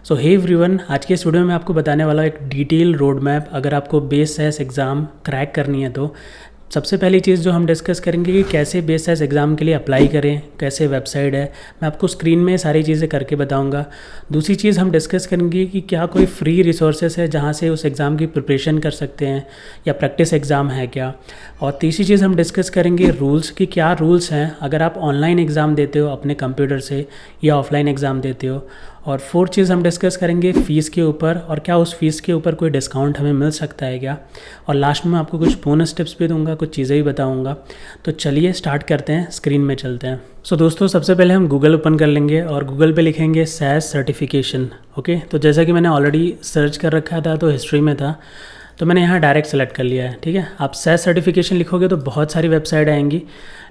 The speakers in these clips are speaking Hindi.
सो हे एवरीवन, आज के इस वीडियो में आपको बताने वाला एक डिटेल रोड मैप अगर आपको बेस एस एग्ज़ाम क्रैक करनी है तो सबसे पहली चीज़ जो हम डिस्कस करेंगे कि कैसे बेस एस एग्ज़ाम के लिए अप्लाई करें, कैसे वेबसाइट है, मैं आपको स्क्रीन में सारी चीज़ें करके बताऊंगा। दूसरी चीज़ हम डिस्कस करेंगे कि क्या कोई फ्री रिसोर्सेज है जहां से उस एग्ज़ाम की प्रिपरेशन कर सकते हैं या प्रैक्टिस एग्ज़ाम है क्या। और तीसरी चीज़ हम डिस्कस करेंगे रूल्स कि क्या रूल्स हैं अगर आप ऑनलाइन एग्ज़ाम देते हो अपने कंप्यूटर से या ऑफलाइन एग्ज़ाम देते हो। और फोर्थ चीज़ हम डिस्कस करेंगे फ़ीस के ऊपर और क्या उस फीस के ऊपर कोई डिस्काउंट हमें मिल सकता है क्या। और लास्ट में आपको कुछ बोनस टिप्स भी दूंगा, कुछ चीज़ें भी बताऊंगा। तो चलिए स्टार्ट करते हैं, स्क्रीन में चलते हैं। सो दोस्तों, सबसे पहले हम गूगल ओपन कर लेंगे और गूगल पे लिखेंगे सैस सर्टिफिकेशन। ओके, तो जैसा कि मैंने ऑलरेडी सर्च कर रखा था तो हिस्ट्री में था, तो मैंने यहाँ डायरेक्ट सेलेक्ट कर लिया है। ठीक है, आप सैस सर्टिफिकेशन लिखोगे तो बहुत सारी वेबसाइट आएंगी,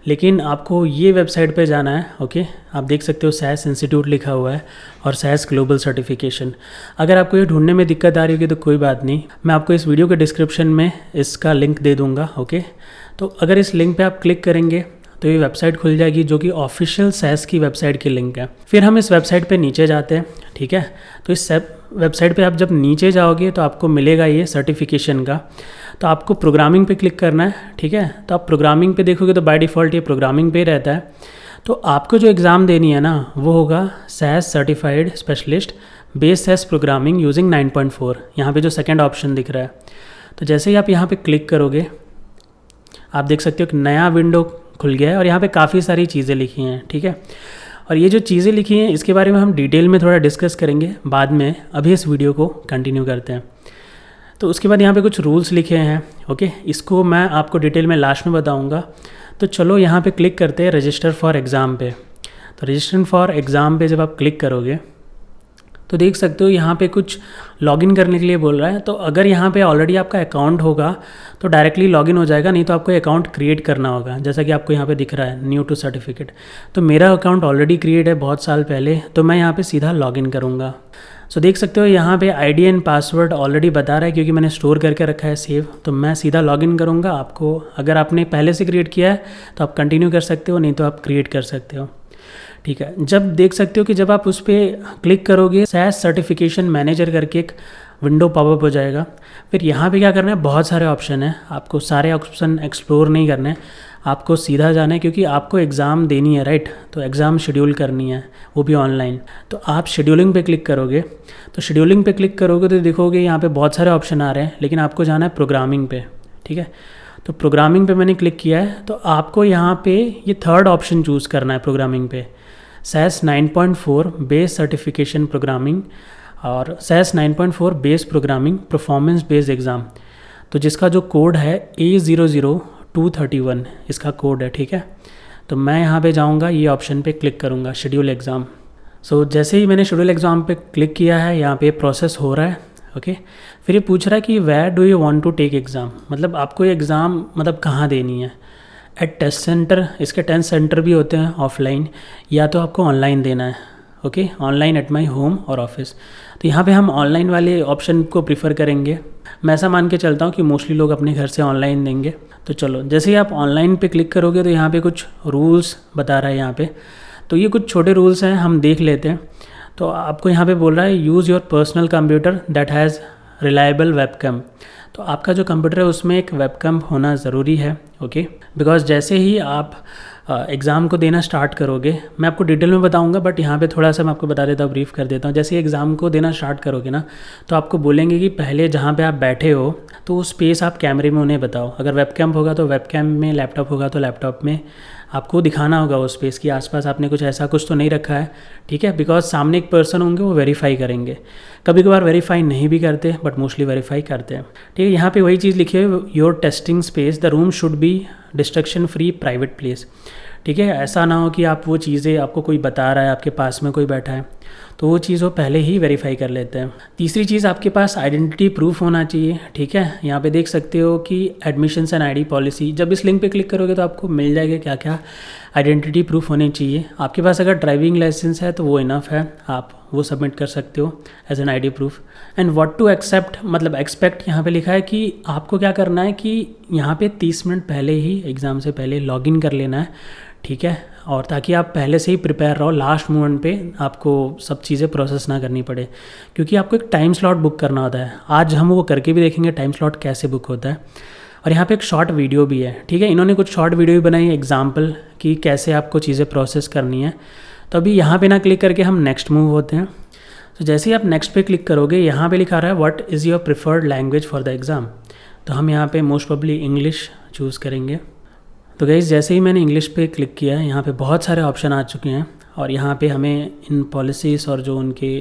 लेकिन आपको ये वेबसाइट पे जाना है। ओके, आप देख सकते हो सैस इंस्टीट्यूट लिखा हुआ है और सैस ग्लोबल सर्टिफिकेशन। अगर आपको ये ढूंढने में दिक्कत आ रही होगी तो कोई बात नहीं, मैं आपको इस वीडियो के डिस्क्रिप्शन में इसका लिंक दे दूँगा। ओके, तो अगर इस लिंक पे आप क्लिक करेंगे तो ये वेबसाइट खुल जाएगी जो कि ऑफिशियल सैस की वेबसाइट की लिंक है। फिर हम इस वेबसाइट पे नीचे जाते हैं। ठीक है, तो इस वेबसाइट पे आप जब नीचे जाओगे तो आपको मिलेगा ये सर्टिफिकेशन का, तो आपको प्रोग्रामिंग पे क्लिक करना है। ठीक है, तो आप प्रोग्रामिंग पे देखोगे तो बाय डिफ़ॉल्ट ये प्रोग्रामिंग पे रहता है। तो आपको जो एग्ज़ाम देनी है ना वो होगा SAS certified specialist base SAS programming using 9.4। यहाँ पे जो सेकेंड ऑप्शन दिख रहा है, तो जैसे ही आप यहाँ पे क्लिक करोगे आप देख सकते हो कि नया विंडो खुल गया है और यहाँ पे काफ़ी सारी चीज़ें लिखी हैं। ठीक है, और ये जो चीज़ें लिखी हैं इसके बारे में हम डिटेल में थोड़ा डिस्कस करेंगे बाद में, अभी इस वीडियो को कंटिन्यू करते हैं। तो उसके बाद यहाँ पे कुछ रूल्स लिखे हैं। ओके, इसको मैं आपको डिटेल में लास्ट में बताऊँगा। तो चलो यहाँ पे क्लिक करते हैं रजिस्टर फॉर एग्ज़ाम पे। तो रजिस्टर फॉर एग्ज़ाम पे जब आप क्लिक करोगे तो देख सकते हो यहाँ पे कुछ लॉगिन करने के लिए बोल रहा है। तो अगर यहाँ पे ऑलरेडी आपका अकाउंट होगा तो डायरेक्टली लॉगिन हो जाएगा, नहीं तो आपको अकाउंट क्रिएट करना होगा, जैसा कि आपको यहाँ पे दिख रहा है न्यू टू सर्टिफिकेट। तो मेरा अकाउंट ऑलरेडी क्रिएट है बहुत साल पहले, तो मैं यहाँ पे सीधा लॉगिन करूँगा। सो देख सकते हो यहाँ पे आईडी एंड पासवर्ड ऑलरेडी बता रहा है क्योंकि मैंने स्टोर करके रखा है सेव। तो मैं सीधा लॉगिन करूँगा। आपको अगर आपने पहले से क्रिएट किया है तो आप कंटिन्यू कर सकते हो, नहीं तो आप क्रिएट कर सकते हो। ठीक है, जब देख सकते हो कि जब आप उस पर क्लिक करोगे सैस सर्टिफिकेशन मैनेजर करके एक विंडो पॉपअप हो जाएगा। फिर यहाँ पे क्या करना है, बहुत सारे ऑप्शन हैं, आपको सारे ऑप्शन एक्सप्लोर नहीं करने हैं, आपको सीधा जाना है क्योंकि आपको एग्ज़ाम देनी है, राइट। तो एग्ज़ाम शेड्यूल करनी है, वो भी ऑनलाइन। तो आप शेड्यूलिंग पे क्लिक करोगे, तो शेड्यूलिंग पे क्लिक करोगे तो देखोगे यहाँ पे बहुत सारे ऑप्शन आ रहे हैं, लेकिन आपको जाना है प्रोग्रामिंग पे। ठीक है, तो प्रोग्रामिंग पे मैंने क्लिक किया है, तो आपको यहाँ पे ये थर्ड ऑप्शन चूज़ करना है प्रोग्रामिंग पे, सैस 9.4 बेस सर्टिफिकेशन प्रोग्रामिंग और SAS 9.4 base programming performance based exam. तो जिसका जो कोड है A00231 इसका कोड है। ठीक है, तो मैं यहाँ पे जाऊँगा, ये ऑप्शन पे क्लिक करूँगा शेड्यूल एग्ज़ाम। सो जैसे ही मैंने शेड्यूल एग्ज़ाम पे क्लिक किया है, यहाँ पे प्रोसेस हो रहा है। ओके, फिर ये पूछ रहा है कि where do you want to take exam, मतलब आपको ये एग्ज़ाम मतलब कहाँ देनी है। एट टेस्ट सेंटर, इसके टेस्ट सेंटर भी होते हैं ऑफलाइन, या तो आपको ऑनलाइन देना है। Okay, online at my home और ऑफिस। तो यहाँ पे हम ऑनलाइन वाले ऑप्शन को प्रीफर करेंगे। मैं ऐसा मान के चलता हूँ कि मोस्टली लोग अपने घर से ऑनलाइन देंगे। तो चलो, जैसे ही आप ऑनलाइन पे क्लिक करोगे तो यहाँ पे कुछ रूल्स बता रहा है यहाँ पे। तो ये कुछ छोटे रूल्स हैं, हम देख लेते हैं। तो आपको यहाँ पे बोल रहा है use your personal computer that has reliable webcam. तो आपका जो कंप्यूटर है उसमें एक वेबकैम होना ज़रूरी है। ओके, बिकॉज जैसे ही आप एग्ज़ाम को देना स्टार्ट करोगे, मैं आपको डिटेल में बताऊंगा, बट यहाँ पे थोड़ा सा मैं आपको बता देता हूँ, ब्रीफ कर देता हूँ। जैसे ही एग्ज़ाम को देना स्टार्ट करोगे ना, तो आपको बोलेंगे कि पहले जहाँ पे आप बैठे हो तो वो स्पेस आप कैमरे में उन्हें बताओ। अगर वेबकैम होगा तो वेबकैम में, लैपटॉप होगा तो लैपटॉप में आपको दिखाना होगा वो स्पेस की आसपास आपने कुछ ऐसा कुछ तो नहीं रखा है। ठीक है, बिकॉज सामने एक पर्सन होंगे, वो वेरीफाई करेंगे। कभी कभार वेरीफाई नहीं भी करते, बट मोस्टली वेरीफाई करते हैं। ठीक है, यहाँ पे वही चीज़ लिखी है, your testing space the room should be destruction free private place. ठीक है, ऐसा ना हो कि आप वो चीज़ें आपको कोई बता रहा है, आपके पास में कोई बैठा है, तो वो चीज़ वो पहले ही वेरीफाई कर लेते हैं। तीसरी चीज़, आपके पास आइडेंटिटी प्रूफ होना चाहिए। ठीक है, यहाँ पे देख सकते हो कि एडमिशन्स एंड आईडी पॉलिसी, जब इस लिंक पे क्लिक करोगे तो आपको मिल जाएगा क्या क्या आइडेंटिटी प्रूफ होने चाहिए। आपके पास अगर ड्राइविंग लाइसेंस है तो वो इनफ है, आप वो सबमिट कर सकते हो as an ID proof. And what to accept, मतलब एक्सपेक्ट यहाँ पे लिखा है कि आपको क्या करना है कि यहाँ पे 30 मिनट पहले ही एग्ज़ाम से पहले लॉगिन कर लेना है। ठीक है, और ताकि आप पहले से ही प्रिपेयर रहो, लास्ट मोमेंट पे आपको सब चीज़ें प्रोसेस ना करनी पड़े, क्योंकि आपको एक टाइम स्लॉट बुक करना होता है। आज हम वो करके भी देखेंगे टाइम स्लॉट कैसे बुक होता है। और यहाँ पे एक शॉर्ट वीडियो भी है, ठीक है, इन्होंने कुछ शॉर्ट वीडियो भी बनाई एग्जाम्पल कि कैसे आपको चीज़ें प्रोसेस करनी है। तो अभी यहाँ पे ना क्लिक करके हम नेक्स्ट मूव होते हैं। तो जैसे ही आप नेक्स्ट पे क्लिक करोगे, यहाँ पे लिखा रहा है what is your preferred language for the exam. तो हम यहाँ पे मोस्ट प्रोबेबली इंग्लिश चूज़ करेंगे। तो गाइस जैसे ही मैंने इंग्लिश पे क्लिक किया, यहाँ पे बहुत सारे ऑप्शन आ चुके हैं और यहाँ पे हमें इन पॉलिसीज़ और जो उनके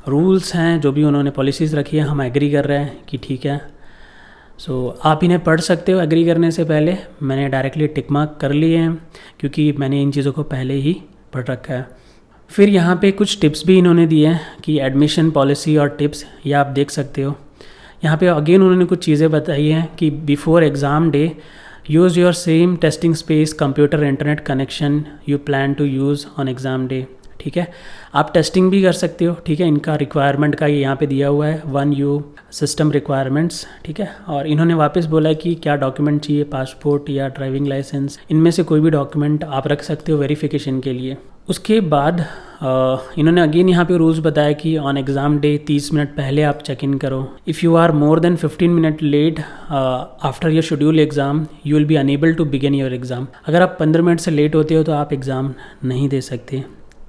रूल्स हैं, जो भी उन्होंने पॉलिसीज़ रखी है, हम एग्री कर रहे हैं कि ठीक है। सो आप इन्हें पढ़ सकते हो एग्री करने से पहले। मैंने डायरेक्टली टिक मार्क कर लिए हैं क्योंकि मैंने इन चीज़ों को पहले ही पढ़ रखा है। फिर यहाँ पे कुछ टिप्स भी इन्होंने दिए हैं कि एडमिशन पॉलिसी और टिप्स, ये आप देख सकते हो। यहाँ पे अगेन उन्होंने कुछ चीज़ें बताई हैं कि before exam day use your same testing space, computer internet connection you plan to use on exam day. ठीक है, आप टेस्टिंग भी कर सकते हो। ठीक है, इनका रिक्वायरमेंट का ये यहाँ पे दिया हुआ है 1U सिस्टम रिक्वायरमेंट्स। ठीक है, और इन्होंने वापस बोला है कि क्या डॉक्यूमेंट चाहिए, पासपोर्ट या ड्राइविंग लाइसेंस, इनमें से कोई भी डॉक्यूमेंट आप रख सकते हो वेरिफिकेशन के लिए। उसके बाद इन्होंने अगेन यहाँ पे रूल्स बताया कि ऑन एग्ज़ाम डे 30 मिनट पहले आप चेक इन करो। If you are more than 15 minute late after your schedule exam you will be unable to begin your exam. अगर आप 15 मिनट से लेट होते हो तो आप एग्ज़ाम नहीं दे सकते।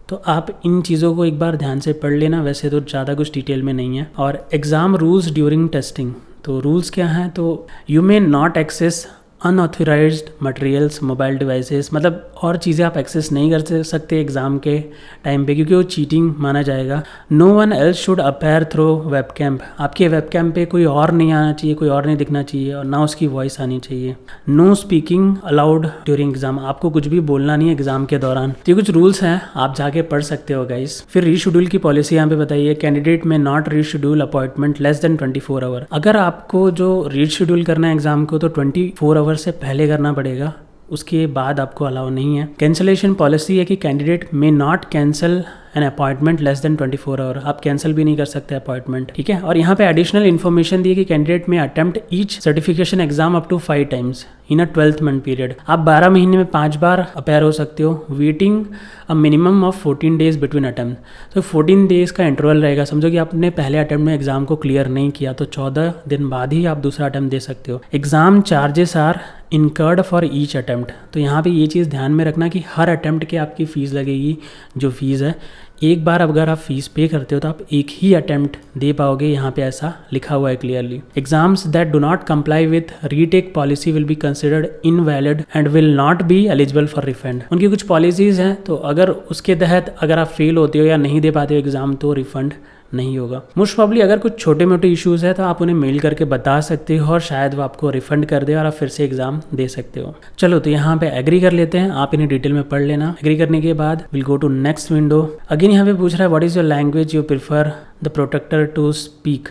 तो आप इन चीज़ों को एक बार ध्यान से पढ़ लेना, वैसे तो ज़्यादा कुछ डिटेल में नहीं है। और एग्ज़ाम रूल्स ड्यूरिंग टेस्टिंग, तो रूल्स क्या हैं, तो you may not access unauthorised materials, mobile devices, मतलब और चीज़ें आप एक्सेस नहीं कर सकते एग्ज़ाम के टाइम पे, क्योंकि वो चीटिंग माना जाएगा। No one else should appear through webcam, आपके वेब कैम पे कोई और नहीं आना चाहिए, कोई और नहीं दिखना चाहिए, और ना उसकी वॉइस आनी चाहिए। No speaking allowed during exam, आपको कुछ भी बोलना नहीं है एग्जाम के दौरान। ये कुछ रूल्स हैं, आप जाके पढ़ सकते हो गाइस। फिर रीशेड्यूल की पॉलिसी यहाँ पे बताइए, candidate may not reschedule appointment less than 24 hour. अगर आपको जो रीशेड्यूल करना है एग्जाम को तो 24 आवर से पहले करना पड़ेगा, उसके बाद आपको अलाउ नहीं है। कैंसिलेशन पॉलिसी है कि candidate may not cancel an appointment less than 24 hour, आप कैंसिल भी नहीं कर सकते अपॉइंटमेंट। ठीक है, और यहाँ पे एडिशनल इन्फॉर्मेशन दी है कि candidate may attempt each certification exam up to 5 times in a 12th month period. आप 12 महीने में 5 बार अपेयर हो सकते हो, waiting a minimum of 14 days between attempt. तो 14 डेज का इंटरवल रहेगा। समझो कि आपने पहले अटेम्प्ट में एग्जाम को क्लियर नहीं किया तो 14 दिन बाद ही आप दूसरा अटेम्प्ट दे सकते हो। Exam charges are incurred for each attempt, तो यहाँ पे ये चीज़ ध्यान में रखना कि हर अटेम्प्ट के आपकी फ़ीस लगेगी। जो फीस है, एक बार अगर आप फीस पे करते हो तो आप एक ही अटेम्प्ट दे पाओगे, यहाँ पे ऐसा लिखा हुआ है clearly. Exams that do not comply with retake policy will be considered invalid and will not be eligible for refund. उनकी कुछ पॉलिसीज़ हैं, तो अगर उसके तहत अगर आप फेल होते हो या नहीं दे पाते हो एग्ज़ाम तो रिफंड नहीं होगा। मोस्ट प्रॉब्ली अगर कुछ छोटे मोटे इश्यूज़ है तो आप उन्हें मेल करके बता सकते हो और शायद वो आपको रिफंड कर दे और आप फिर से एग्जाम दे सकते हो। चलो तो यहाँ पे एग्री कर लेते हैं, आप इन्हें डिटेल में पढ़ लेना। एग्री करने के बाद will go to next window. Again यहाँ पे पूछ रहा है what is your language you prefer the protector to speak,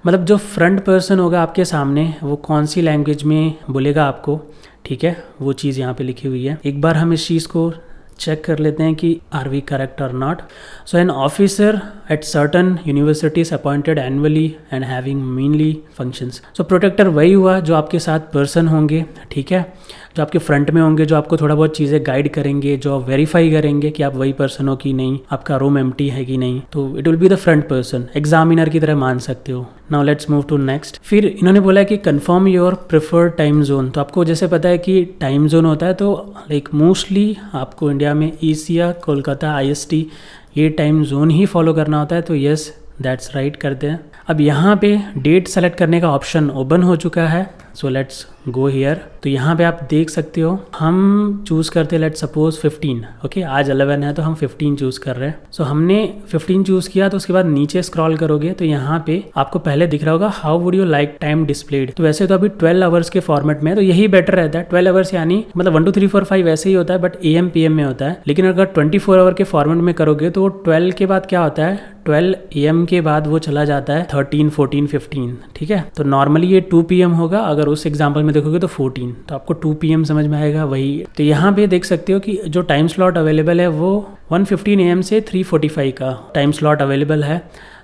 मतलब जो फ्रंट पर्सन होगा आपके सामने वो कौन सी लैंग्वेज में बोलेगा आपको। ठीक है, वो चीज़ यहाँ पे लिखी हुई है। एक बार हम इस चीज़ को चेक कर लेते हैं कि आर वी करेक्ट और not. So an officer at certain universities appointed annually and having mainly functions. So protector वही हुआ जो आपके साथ पर्सन होंगे, ठीक है, जो आपके फ्रंट में होंगे, जो आपको थोड़ा बहुत चीज़ें गाइड करेंगे, जो वेरीफाई करेंगे कि आप वही पर्सन हो कि नहीं, आपका रूम एम्प्टी है कि नहीं। तो it will be the front person, examiner की तरह मान सकते हो। Now let's move to next. फिर इन्होंने बोला है कि confirm your preferred time zone. तो आपको जैसे पता है कि टाइम जोन होता है, तो लाइक मोस्टली आपको इंडिया में एशिया, कोलकाता, IST ये टाइम जोन ही फॉलो करना होता है। तो यस दैट्स राइट करते हैं। अब यहाँ पे डेट सेलेक्ट करने का ऑप्शन ओपन हो चुका है, सो लेट्स गो हियर। तो यहाँ पे आप देख सकते हो हम चूज़ करते हैं लेट्स सपोज 15। ओके, आज 11 है तो हम 15 चूज़ कर रहे हैं। सो हमने 15 चूज़ किया, तो उसके बाद नीचे स्क्रॉल करोगे तो यहाँ पे आपको पहले दिख रहा होगा how would you like time displayed. तो वैसे तो अभी 12 आवर्स के फॉर्मेट में है, तो यही बेटर रहता है। 12 आवर्स यानी मतलब 1 2 3 4 5 वैसे ही होता है, बट AM PM में होता है। लेकिन अगर 24 आवर के फॉर्मेट में करोगे तो 12 के बाद क्या होता है, 12 AM के बाद वो चला जाता है 13 14 15। ठीक है, तो नॉर्मली ये 2 PM होगा, अगर उस एग्जाम्पल में देखोगे तो 14, तो आपको 2 PM समझ में आएगा वही। तो यहाँ पे देख सकते हो कि जो टाइम स्लॉट अवेलेबल है वो 1:15 AM से 3:45 का टाइम स्लॉट अवेलेबल है।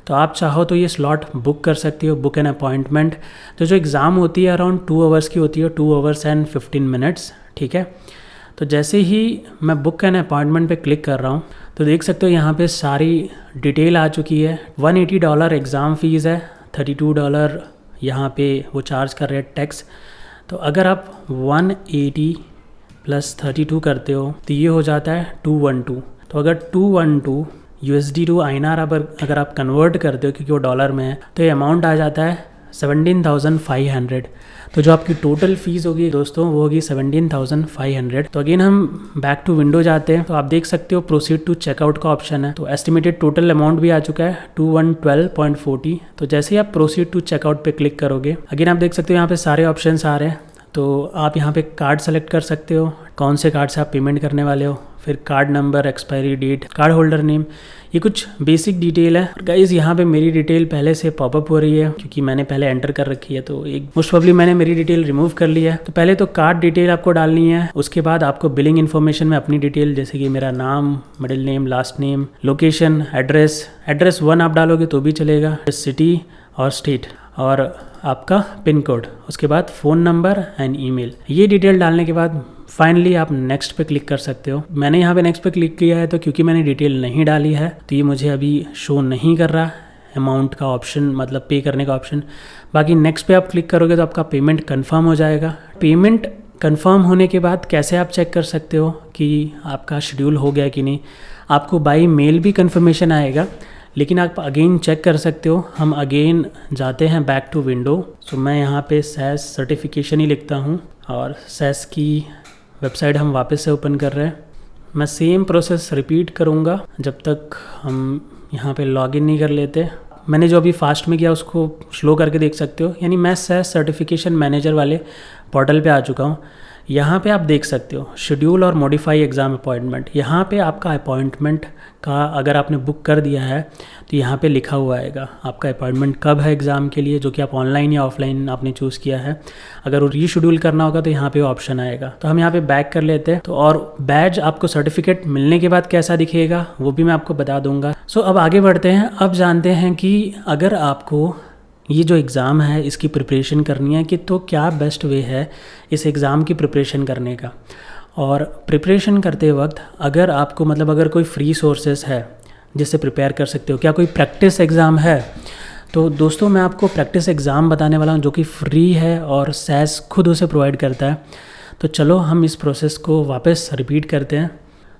तो आप चाहो तो ये स्लॉट बुक कर सकते हो, बुक एन अपॉइंटमेंट। तो जो एग्ज़ाम होती है अराउंड 2 आवर्स की होती है, 2 आवर्स एंड 15 मिनट्स। ठीक है, तो जैसे ही मैं बुक एन अपॉइंटमेंट पे क्लिक कर रहा हूँ तो देख सकते हो यहाँ पे सारी डिटेल आ चुकी है। $180 एग्ज़ाम फ़ीस है, $32 यहाँ पे वो चार्ज कर रहे हैं टैक्स। तो अगर आप 180 + 32 करते हो तो ये हो जाता है 212। तो अगर 212 USD टू INR अगर आप कन्वर्ट करते हो, क्योंकि वो डॉलर में है, तो ये अमाउंट आ जाता है 17,500। तो जो आपकी टोटल फ़ीस होगी दोस्तों वो होगी 17,500। तो अगेन हम बैक टू विंडो जाते हैं, तो आप देख सकते हो प्रोसीड टू चेकआउट का ऑप्शन है। तो एस्टिमेटेड टोटल अमाउंट भी आ चुका है 2112.40। तो जैसे ही आप प्रोसीड टू चेकआउट पे क्लिक करोगे, अगेन आप देख सकते हो यहाँ पे सारे ऑप्शंस आ रहे हैं। तो आप यहाँ पे कार्ड सेलेक्ट कर सकते हो, कौन से कार्ड से आप पेमेंट करने वाले हो, फिर card number, expiry date, card holder name, ये कुछ बेसिक डिटेल है। गाइस यहाँ पे मेरी डिटेल पहले से पॉपअप हो रही है क्योंकि मैंने पहले एंटर कर रखी है, तो एक मोस्ट प्रोबेबली मैंने मेरी डिटेल रिमूव कर ली है। तो पहले तो कार्ड डिटेल आपको डालनी है, उसके बाद आपको बिलिंग इन्फॉर्मेशन में अपनी डिटेल, जैसे कि मेरा नाम, middle name, last name, location, address 1 आप डालोगे तो भी चलेगा, सिटी और स्टेट, और आपका पिन कोड, उसके बाद फ़ोन नंबर एंड ईमेल। ये डिटेल डालने के बाद फाइनली आप नेक्स्ट पे क्लिक कर सकते हो। मैंने यहाँ पे नेक्स्ट पे क्लिक किया है तो क्योंकि मैंने डिटेल नहीं डाली है तो ये मुझे अभी शो नहीं कर रहा अमाउंट का ऑप्शन, मतलब पे करने का ऑप्शन। बाकी नेक्स्ट पे आप क्लिक करोगे तो आपका पेमेंट कन्फर्म हो जाएगा। पेमेंट कन्फर्म होने के बाद कैसे आप चेक कर सकते हो कि आपका शेड्यूल हो गया कि नहीं, आपको बाई मेल भी कन्फर्मेशन आएगा, लेकिन आप अगेन चेक कर सकते हो। हम अगेन जाते हैं बैक टू विंडो। सो मैं यहाँ पे SAS सर्टिफिकेशन ही लिखता हूँ और SAS की वेबसाइट हम वापस से ओपन कर रहे हैं। मैं सेम प्रोसेस रिपीट करूँगा जब तक हम यहाँ पे लॉगिन नहीं कर लेते। मैंने जो अभी फास्ट में किया उसको स्लो करके देख सकते हो, यानी मैं SAS सर्टिफिकेशन मैनेजर वाले पोर्टल पे आ चुका हूँ। यहाँ पे आप देख सकते हो शेड्यूल और मॉडिफाई एग्ज़ाम अपॉइंटमेंट। यहाँ पे आपका अपॉइंटमेंट का अगर आपने बुक कर दिया है तो यहाँ पे लिखा हुआ आएगा आपका अपॉइंटमेंट कब है एग्ज़ाम के लिए, जो कि आप ऑनलाइन या ऑफलाइन आपने चूज़ किया है। अगर वो रीशेड्यूल करना होगा तो यहाँ पे ऑप्शन आएगा। तो हम यहाँ पे बैक कर लेते हैं। तो और बैज आपको सर्टिफिकेट मिलने के बाद कैसा दिखेगा वो भी मैं आपको बता दूंगा। सो अब आगे बढ़ते हैं। अब जानते हैं कि अगर आपको ये जो एग्ज़ाम है इसकी प्रिपरेशन करनी है कि तो क्या बेस्ट वे है इस एग्ज़ाम की प्रिपरेशन करने का। और प्रिपरेशन करते वक्त अगर आपको अगर कोई फ्री सोर्सेस है जिससे प्रिपेयर कर सकते हो, क्या कोई प्रैक्टिस एग्ज़ाम है, तो दोस्तों मैं आपको प्रैक्टिस एग्ज़ाम बताने वाला हूँ जो कि फ्री है और SAS खुद उसे प्रोवाइड करता है। तो चलो हम इस प्रोसेस को वापस रिपीट करते हैं।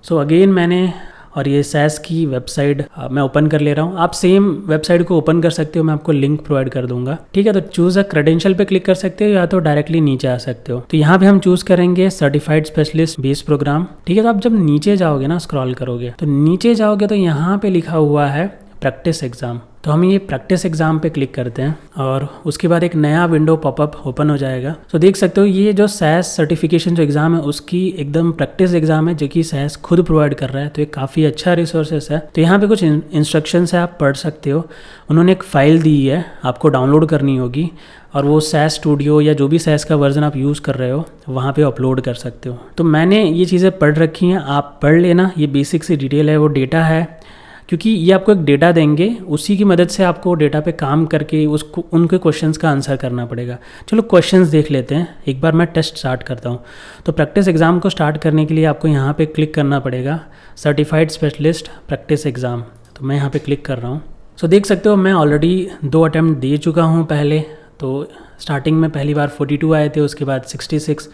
सो अगेन मैंने और ये SAS की वेबसाइट मैं ओपन कर ले रहा हूँ। आप सेम वेबसाइट को ओपन कर सकते हो, मैं आपको लिंक प्रोवाइड कर दूंगा, ठीक है। तो चूज़ अ क्रेडेंशियल पे क्लिक कर सकते हो या तो डायरेक्टली नीचे आ सकते हो। तो यहाँ पे हम चूज़ करेंगे सर्टिफाइड स्पेशलिस्ट बेस प्रोग्राम, ठीक है। तो आप जब नीचे जाओगे ना, स्क्रॉल करोगे तो नीचे जाओगे तो यहाँ पे लिखा हुआ है प्रैक्टिस एग्ज़ाम। तो हम ये प्रैक्टिस एग्ज़ाम पे क्लिक करते हैं और उसके बाद एक नया विंडो पॉपअप ओपन हो जाएगा। तो देख सकते हो ये जो SAS सर्टिफिकेशन जो एग्ज़ाम है उसकी एकदम प्रैक्टिस एग्ज़ाम है जो कि SAS खुद प्रोवाइड कर रहा है। तो ये काफ़ी अच्छा रिसोर्सेस है। तो यहाँ पे कुछ इंस्ट्रक्शंस है, आप पढ़ सकते हो। उन्होंने एक फ़ाइल दी है, आपको डाउनलोड करनी होगी और वो SAS स्टूडियो या जो भी SAS का वर्जन आप यूज़ कर रहे हो वहाँ पे अपलोड कर सकते हो। तो मैंने ये चीज़ें पढ़ रखी हैं, आप पढ़ लेना। ये बेसिक सी डिटेल है, वो डेटा है क्योंकि ये आपको एक डेटा देंगे, उसी की मदद से आपको डेटा पे काम करके उसको उनके क्वेश्चंस का आंसर करना पड़ेगा। चलो क्वेश्चंस देख लेते हैं। एक बार मैं टेस्ट स्टार्ट करता हूँ। तो प्रैक्टिस एग्ज़ाम को स्टार्ट करने के लिए आपको यहाँ पे क्लिक करना पड़ेगा, सर्टिफाइड स्पेशलिस्ट प्रैक्टिस एग्ज़ाम। तो मैं यहाँ पे क्लिक कर रहा हूँ। सो देख सकते हो मैं ऑलरेडी 2 अटैम्प्ट दे चुका हूँ पहले। तो स्टार्टिंग में पहली बार 42 आए थे, उसके बाद 66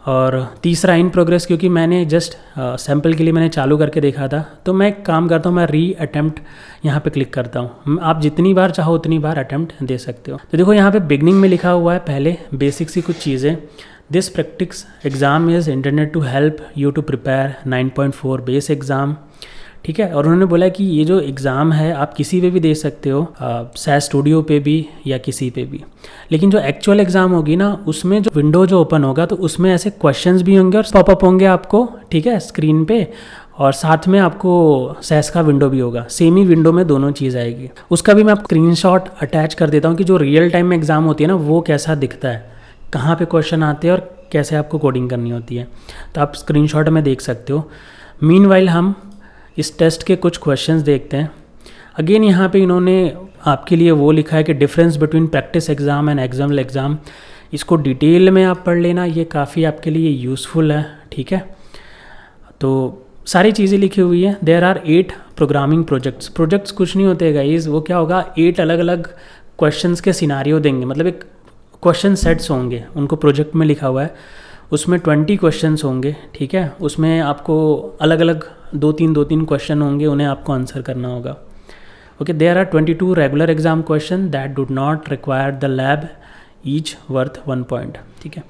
और तीसरा इन प्रोग्रेस, क्योंकि मैंने जस्ट सैम्पल के लिए मैंने चालू करके देखा था। तो मैं एक काम करता हूँ, मैं री अटैम्प्ट यहाँ पे क्लिक करता हूँ। आप जितनी बार चाहो उतनी बार अटैम्प्ट दे सकते हो। तो देखो यहाँ पे बिगनिंग में लिखा हुआ है पहले बेसिक सी कुछ चीज़ें। This practice exam is internet to help you to prepare 9.4 base exam, ठीक है। और उन्होंने बोला कि ये जो एग्ज़ाम है आप किसी पे भी दे सकते हो, SAS स्टूडियो पे भी या किसी पे भी। लेकिन जो एक्चुअल एग्ज़ाम होगी ना, उसमें जो विंडो जो ओपन होगा तो उसमें ऐसे क्वेश्चंस भी होंगे और पॉपअप होंगे आपको, ठीक है, स्क्रीन पे। और साथ में आपको SAS का विंडो भी होगा, सेम ही विंडो में दोनों चीज़ आएगी। उसका भी मैं आप स्क्रीनशॉट अटैच कर देता हूँ कि जो रियल टाइम में एग्ज़ाम होती है ना वो कैसा दिखता है, कहाँ पे क्वेश्चन आते हैं और कैसे आपको कोडिंग करनी होती है। तो आप स्क्रीनशॉट में देख सकते हो। मीनवाइल हम इस टेस्ट के कुछ क्वेश्चंस देखते हैं। अगेन यहाँ पे इन्होंने आपके लिए वो लिखा है कि difference between practice exam and exam. इसको डिटेल में आप पढ़ लेना, ये काफ़ी आपके लिए यूज़फुल है, ठीक है। तो सारी चीज़ें लिखी हुई है। देयर आर 8 प्रोग्रामिंग प्रोजेक्ट्स कुछ नहीं होते गाइस, वो क्या होगा 8 अलग अलग क्वेश्चंस के सिनारियो देंगे, मतलब एक क्वेश्चन सेट्स होंगे, उनको प्रोजेक्ट में लिखा हुआ है, उसमें 20 क्वेश्चंस होंगे, ठीक है। उसमें आपको अलग अलग दो तीन क्वेश्चन होंगे, उन्हें आपको आंसर करना होगा। Okay, there are 22 regular exam question that do not require the lab, each worth 1 point, ठीक है।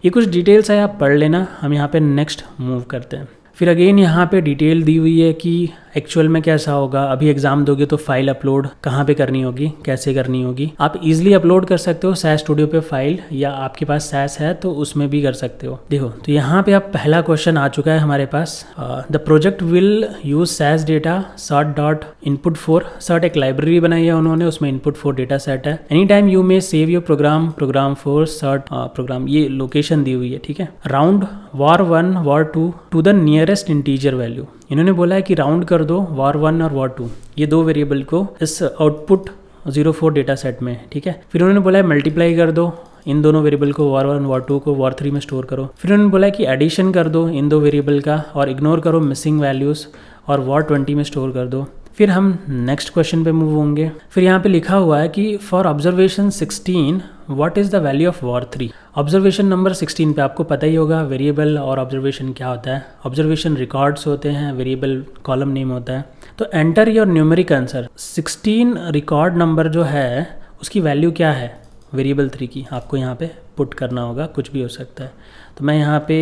ये कुछ डिटेल्स है, आप पढ़ लेना। हम यहाँ पे नेक्स्ट मूव करते हैं। फिर अगेन यहाँ पे डिटेल दी हुई है कि एक्चुअल में कैसा होगा। अभी एग्जाम दोगे तो फाइल अपलोड कहाँ पे करनी होगी, कैसे करनी होगी। आप इजीली अपलोड कर सकते हो SAS स्टूडियो पे फाइल, या आपके पास SAS है तो उसमें भी कर सकते हो। देखो तो यहाँ पे आप पहला क्वेश्चन आ चुका है हमारे पास। The project will use SAS data sort dot input 4। sort एक लाइब्रेरी बनाई है उन्होंने, उसमें इनपुट 4 डेटा सेट है। Any time you may save your program 4 sort program, ये लोकेशन दी हुई है, ठीक है। Round var1 var2 to the nearest integer value. इन्होंने बोला है कि राउंड कर दो var1 और var2, ये दो वेरिएबल को इस आउटपुट 04 डेटा सेट में, ठीक है। फिर उन्होंने बोला है मल्टीप्लाई कर दो इन दोनों वेरिएबल को, var1 var2 को var3 में स्टोर करो। फिर उन्होंने बोला है कि एडिशन कर दो इन दो वेरिएबल का और इग्नोर करो मिसिंग वैल्यूज़ और var20 में स्टोर कर दो। फिर हम नेक्स्ट क्वेश्चन पे मूव होंगे। फिर यहाँ पे लिखा हुआ है कि for observation 16 what is the value of var3। Observation number 16 पे आपको पता ही होगा वेरिएबल और ऑब्जर्वेशन क्या होता है। ऑब्जर्वेशन रिकॉर्ड्स होते हैं, वेरिएबल कॉलम नेम होता है। तो enter your numeric answer. 16 record number जो है उसकी वैल्यू क्या है वेरिएबल 3 की, आपको यहाँ पे पुट करना होगा, कुछ भी हो सकता है। तो मैं यहाँ पे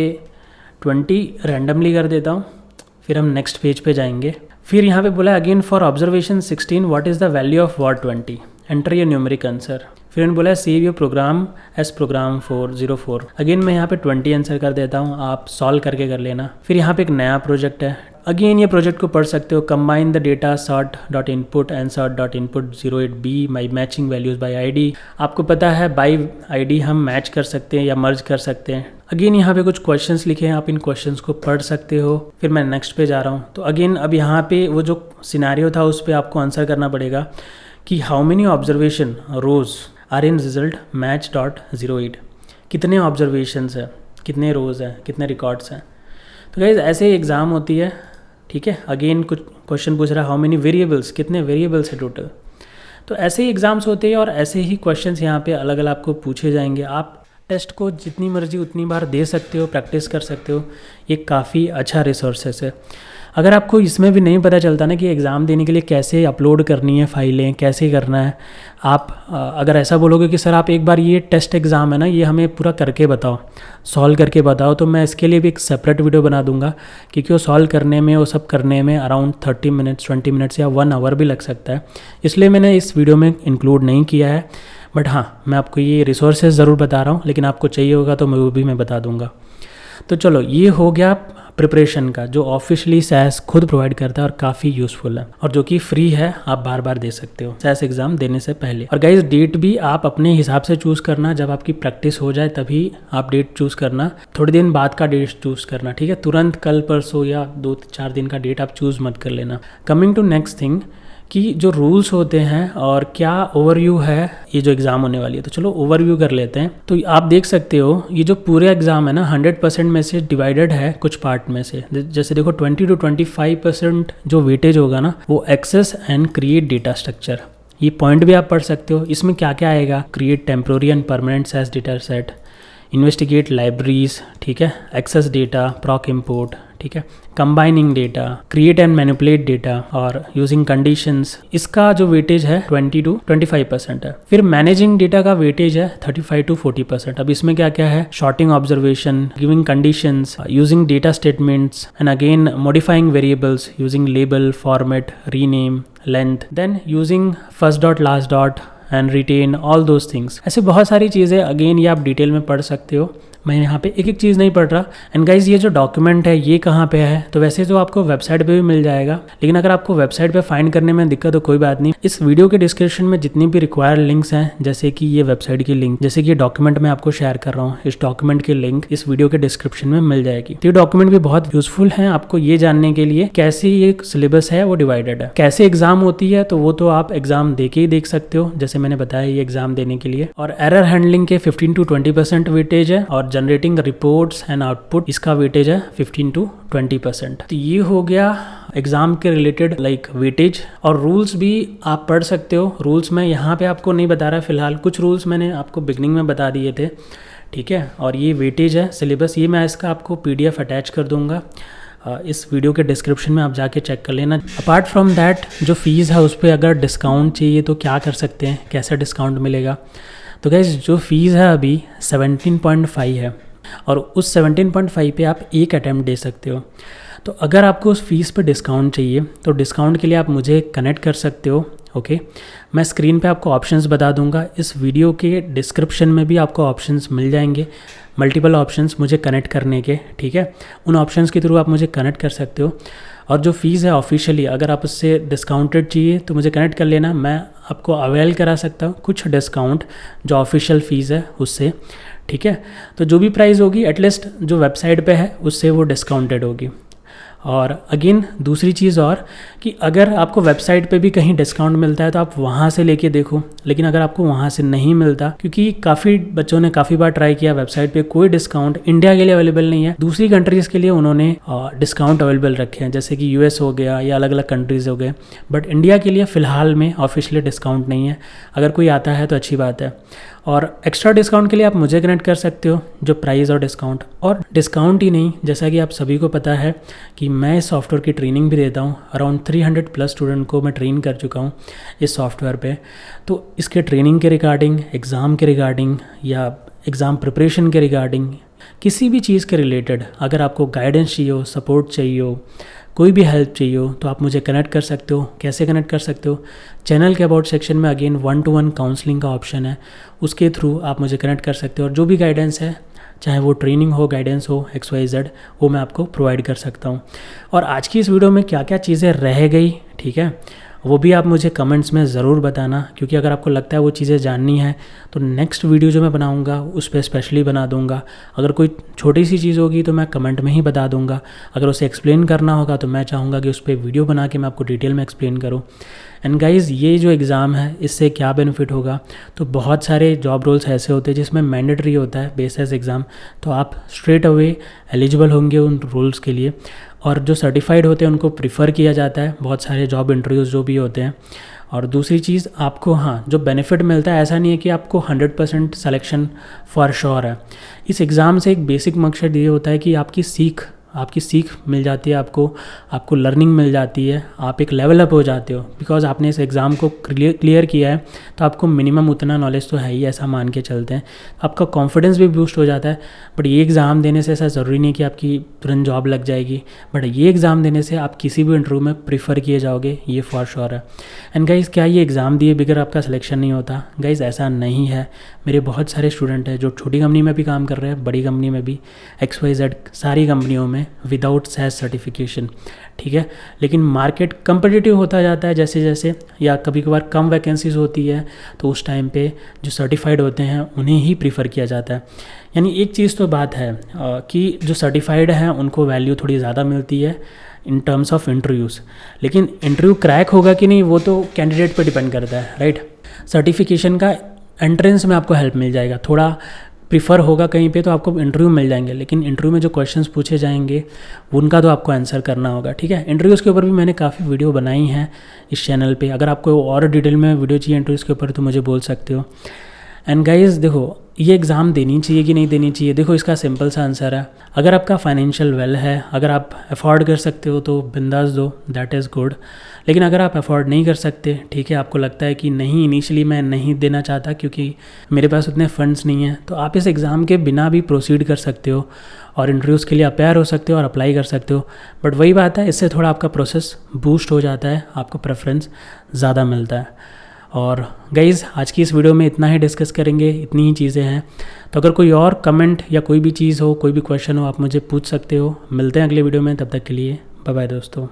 20 रैंडमली कर देता हूँ। फिर हम नेक्स्ट पेज पे जाएंगे। फिर यहाँ पे बोला again for observation 16 what is the value of var20, enter your numeric answer. फिर उन्होंने बोला save your program as program 404। Again मैं यहाँ पे 20 आंसर कर देता हूँ, आप सॉल्व करके कर लेना। फिर यहाँ पे एक नया प्रोजेक्ट है। अगेन ये प्रोजेक्ट को पढ़ सकते हो। Combine the data sort dot input and sort dot input 08b my matching values by ID। आपको पता है बाई ID हम मैच कर सकते हैं या मर्ज कर सकते हैं। अगेन यहाँ पे कुछ क्वेश्चंस लिखे हैं, आप इन क्वेश्चंस को पढ़ सकते हो। फिर मैं नेक्स्ट पे जा रहा हूँ। तो अगेन अब यहाँ पे वो जो सिनेरियो था उस पर आपको आंसर करना पड़ेगा कि how many observation rows are in result match dot 08। कितने ऑब्जर्वेशंस हैं, कितने रोज़ हैं, कितने रिकॉर्ड्स हैं। तो गाइस ऐसे ही एग्ज़ाम होती है, ठीक है। अगेन कुछ क्वेश्चन पूछ रहा है हाउ मेनी वेरिएबल्स, कितने वेरिएबल्स है टोटल। तो ऐसे ही एग्ज़ाम्स होते हैं और ऐसे ही क्वेश्चंस यहाँ पे अलग अलग आपको पूछे जाएंगे। आप टेस्ट को जितनी मर्जी उतनी बार दे सकते हो, प्रैक्टिस कर सकते हो। ये काफ़ी अच्छा रिसोर्सेस है। अगर आपको इसमें भी नहीं पता चलता ना कि एग्ज़ाम देने के लिए कैसे अपलोड करनी है फाइलें, कैसे करना है, आप अगर ऐसा बोलोगे कि सर आप एक बार ये टेस्ट एग्ज़ाम है ना ये हमें पूरा करके बताओ, सॉल्व करके बताओ, तो मैं इसके लिए भी एक सेपरेट वीडियो बना दूंगा, क्योंकि वो सॉल्व करने में, वो सब करने में अराउंड 30 मिनट्स 20 मिनट्स या 1 आवर भी लग सकता है। इसलिए मैंने इस वीडियो में इंक्लूड नहीं किया है। बट हाँ, मैं आपको ये रिसोर्सेज ज़रूर बता रहा हूँ, लेकिन आपको चाहिए होगा तो वो भी मैं बता दूँगा। तो चलो, ये हो गया प्रिपरेशन का, जो ऑफिशियली SAS खुद प्रोवाइड करता है और काफ़ी यूज़फुल है और जो कि फ्री है, आप बार बार दे सकते हो SAS एग्ज़ाम देने से पहले। और गाइस डेट भी आप अपने हिसाब से चूज़ करना, जब आपकी प्रैक्टिस हो जाए तभी आप डेट चूज़ करना, थोड़े दिन बाद का डेट चूज़ करना, ठीक है। तुरंत कल परसों या 2-4 दिन का डेट आप चूज़ मत कर लेना। कमिंग टू नेक्स्ट थिंग कि जो रूल्स होते हैं और क्या ओवरव्यू है ये जो एग्ज़ाम होने वाली है। तो चलो ओवरव्यू कर लेते हैं। तो आप देख सकते हो ये जो पूरे एग्ज़ाम है ना 100% में से डिवाइडेड है कुछ पार्ट में से। जैसे देखो 20 to 25% जो वेटेज होगा ना वो access and create data structure, ये पॉइंट भी आप पढ़ सकते हो। इसमें क्या क्या आएगा, create temporary and permanent SAS data set, investigate libraries, ठीक है, एक्सेस डेटा, प्रॉक इम्पोर्ट, ठीक है, combining data, create and manipulate data और यूजिंग कंडीशंस। इसका जो वेटेज है 20 to 25% है। फिर मैनेजिंग डेटा का वेटेज है 35 to 40%। अब इसमें क्या क्या है, sorting observation, giving conditions, using data statements and again modifying variables using label, format, rename, length, then using first dot last dot and retain all those things. ऐसे बहुत सारी चीज़ें, अगेन ये आप डिटेल में पढ़ सकते हो। मैं यहाँ पे एक एक चीज़ नहीं पढ़ रहा। एंड गाइज ये जो डॉक्यूमेंट है ये कहाँ पे है, तो वैसे तो आपको वेबसाइट पे भी मिल जाएगा, लेकिन अगर आपको वेबसाइट पे फाइंड करने में दिक्कत हो कोई बात नहीं, इस वीडियो के डिस्क्रिप्शन में जितनी भी रिक्वायर्ड लिंक्स हैं, जैसे कि ये वेबसाइट की लिंक, जैसे कि ये डॉक्यूमेंट मैं आपको शेयर कर रहा हूँ, इस डॉक्यूमेंट की लिंक इस वीडियो के डिस्क्रिप्शन में मिल जाएगी। तो ये डॉक्यूमेंट भी बहुत यूजफुल है आपको ये जानने के लिए कैसे ये सिलेबस है वो डिवाइडेड है, कैसे एग्जाम होती है, तो वो तो आप एग्जाम दे के ही देख सकते हो, जैसे मैंने बताया ये एग्जाम देने के लिए। और एरर हैंडलिंग के 15 to 20% वेटेज है, और जनरेटिंग रिपोर्ट्स एंड आउटपुट, इसका वेटेज है 15 to 20%। तो ये हो गया एग्ज़ाम के रिलेटेड लाइक वेटेज। और रूल्स भी आप पढ़ सकते हो। रूल्स मैं यहाँ पे आपको नहीं बता रहा फिलहाल, कुछ रूल्स मैंने आपको बिगनिंग में बता दिए थे, ठीक है। और ये वेटेज है, सिलेबस, ये मैं इसका आपको PDF अटैच कर दूँगा इस वीडियो के डिस्क्रिप्शन में, आप जाके चेक कर लेना। अपार्ट फ्रॉम दैट जो फ़ीस है उस पर अगर डिस्काउंट चाहिए तो क्या कर सकते हैं, कैसा डिस्काउंट मिलेगा। तो गाइस जो फ़ीस है अभी 17.5 है और उस 17.5 पे आप एक अटैम्प्ट दे सकते हो। तो अगर आपको उस फीस पे डिस्काउंट चाहिए तो डिस्काउंट के लिए आप मुझे कनेक्ट कर सकते हो, ओके। मैं स्क्रीन पे आपको ऑप्शंस बता दूंगा, इस वीडियो के डिस्क्रिप्शन में भी आपको ऑप्शंस मिल जाएंगे, मल्टीपल ऑप्शंस मुझे कनेक्ट करने के, ठीक है। उन ऑप्शंस के थ्रू आप मुझे कनेक्ट कर सकते हो। और जो फ़ीस है ऑफिशियली, अगर आप उससे डिस्काउंटेड चाहिए तो मुझे कनेक्ट कर लेना, मैं आपको अवेल करा सकता हूँ कुछ डिस्काउंट जो ऑफिशियल फ़ीस है उससे, ठीक है। तो जो भी प्राइस होगी एटलीस्ट जो वेबसाइट पे है उससे वो डिस्काउंटेड होगी। और अगेन दूसरी चीज़ और कि अगर आपको वेबसाइट पे भी कहीं डिस्काउंट मिलता है तो आप वहाँ से लेके देखो, लेकिन अगर आपको वहाँ से नहीं मिलता, क्योंकि काफ़ी बच्चों ने काफ़ी बार ट्राई किया, वेबसाइट पे कोई डिस्काउंट इंडिया के लिए अवेलेबल नहीं है, दूसरी कंट्रीज़ के लिए उन्होंने डिस्काउंट अवेलेबल रखे हैं, जैसे कि US हो गया या अलग अलग कंट्रीज़ हो गए, बट इंडिया के लिए फ़िलहाल में ऑफिशियली डिस्काउंट नहीं है। अगर कोई आता है तो अच्छी बात है। और एक्स्ट्रा डिस्काउंट के लिए आप मुझे कनेक्ट कर सकते हो, जो प्राइस और डिस्काउंट ही नहीं, जैसा कि आप सभी को पता है कि मैं इस सॉफ्टवेयर की ट्रेनिंग भी देता हूँ। अराउंड 300+ स्टूडेंट को मैं ट्रेन कर चुका हूँ इस सॉफ्टवेयर पे। तो इसके ट्रेनिंग के रिगार्डिंग, एग्ज़ाम के रिगार्डिंग या एग्ज़ाम प्रिपरेशन के रिगार्डिंग, किसी भी चीज़ के रिलेटेड अगर आपको गाइडेंस चाहिए हो, सपोर्ट चाहिए हो, कोई भी हेल्प चाहिए हो तो आप मुझे कनेक्ट कर सकते हो। कैसे कनेक्ट कर सकते हो, चैनल के अबाउट सेक्शन में अगेन 1-to-1 काउंसलिंग का ऑप्शन है, उसके थ्रू आप मुझे कनेक्ट कर सकते हो और जो भी गाइडेंस है, चाहे वो ट्रेनिंग हो, गाइडेंस हो, XYZ, वो मैं आपको प्रोवाइड कर सकता हूँ। और आज की इस वीडियो में क्या क्या चीज़ें रह गई, ठीक है, वो भी आप मुझे कमेंट्स में ज़रूर बताना, क्योंकि अगर आपको लगता है वो चीज़ें जाननी है तो नेक्स्ट वीडियो जो मैं बनाऊंगा उस पर स्पेशली बना दूंगा। अगर कोई छोटी सी चीज़ होगी तो मैं कमेंट में ही बता दूंगा, अगर उसे एक्सप्लेन करना होगा तो मैं चाहूँगा कि उस पर वीडियो बना के मैं आपको डिटेल में एक्सप्लेन करूँ। एंड गाइज़ ये जो एग्ज़ाम है इससे क्या बेनिफिट होगा, तो बहुत सारे जॉब रोल्स ऐसे होते हैं जिसमें मैंडेटरी होता है बेसिस एग्ज़ाम, तो आप स्ट्रेट अवे एलिजिबल होंगे उन रोल्स के लिए। और जो सर्टिफाइड होते हैं उनको प्रिफ़र किया जाता है बहुत सारे जॉब इंटरव्यूज़ जो भी होते हैं। और दूसरी चीज़ आपको, हाँ, जो बेनिफिट मिलता है, ऐसा नहीं है कि आपको 100% सिलेक्शन फॉर श्योर है। इस एग्ज़ाम से एक बेसिक मकसद ये होता है कि आपकी सीख मिल जाती है, आपको लर्निंग मिल जाती है, आप एक लेवल अप हो जाते हो, बिकॉज आपने इस एग्ज़ाम को क्लियर किया है तो आपको मिनिमम उतना नॉलेज तो है ही, ऐसा मान के चलते हैं। आपका कॉन्फिडेंस भी बूस्ट हो जाता है। बट ये एग्ज़ाम देने से ऐसा ज़रूरी नहीं कि आपकी तुरंत जॉब लग जाएगी, बट ये एग्ज़ाम देने से आप किसी भी इंटरव्यू में प्रीफर किए जाओगे, ये फॉर श्योर है। एंड गाइज़ क्या ये एग्ज़ाम दिए बगैर आपका सिलेक्शन नहीं होता? गाइज़ ऐसा नहीं है। मेरे बहुत सारे स्टूडेंट हैं जो छोटी कंपनी में भी काम कर रहे हैं, बड़ी कंपनी में भी, XYZ सारी कंपनियों में विदाउट SAT सर्टिफिकेशन, ठीक है। लेकिन मार्केट कंपिटिटिव होता जाता है जैसे जैसे, या कभी कभार कम वैकेंसीज़ होती है तो उस टाइम पे जो सर्टिफाइड होते हैं उन्हें ही प्रीफर किया जाता है। यानी एक चीज़ तो बात है कि जो सर्टिफाइड हैं उनको वैल्यू थोड़ी ज़्यादा मिलती है इन टर्म्स ऑफ इंटरव्यूज़, लेकिन इंटरव्यू क्रैक होगा कि नहीं वो तो कैंडिडेट पर डिपेंड करता है, राइट। सर्टिफिकेशन का एंट्रेंस में आपको हेल्प मिल जाएगा, थोड़ा प्रीफर होगा कहीं पे तो आपको इंटरव्यू मिल जाएंगे, लेकिन इंटरव्यू में जो क्वेश्चंस पूछे जाएंगे उनका तो आपको आंसर करना होगा, ठीक है। इंटरव्यूज़ के ऊपर भी मैंने काफ़ी वीडियो बनाई हैं इस चैनल पे, अगर आपको और डिटेल में वीडियो चाहिए इंटरव्यूज़ के ऊपर तो मुझे बोल सकते हो। एंड गाइज़ देखो, ये एग्ज़ाम देनी चाहिए कि नहीं देनी चाहिए, देखो इसका सिंपल सा आंसर है, अगर आपका फाइनेंशियल वेल है, अगर आप अफोर्ड कर सकते हो तो बिंदास दो, दैट इज़ गुड। लेकिन अगर आप अफोर्ड नहीं कर सकते, ठीक है, आपको लगता है कि नहीं, इनिशियली मैं नहीं देना चाहता क्योंकि मेरे पास उतने फंड्स नहीं हैं, तो आप इस एग्ज़ाम के बिना भी प्रोसीड कर सकते हो और इंटरव्यूज़ के लिए अपेयर हो सकते हो और अप्लाई कर सकते हो। बट वही बात है, इससे थोड़ा आपका प्रोसेस बूस्ट हो जाता है, आपको प्रेफरेंस ज़्यादा मिलता है। और गाइज़ आज की इस वीडियो में इतना ही डिस्कस करेंगे, इतनी ही चीज़ें हैं। तो अगर कोई और कमेंट या कोई भी चीज़ हो, कोई भी क्वेश्चन हो, आप मुझे पूछ सकते हो। मिलते हैं अगले वीडियो में, तब तक के लिए बाय बाय दोस्तों।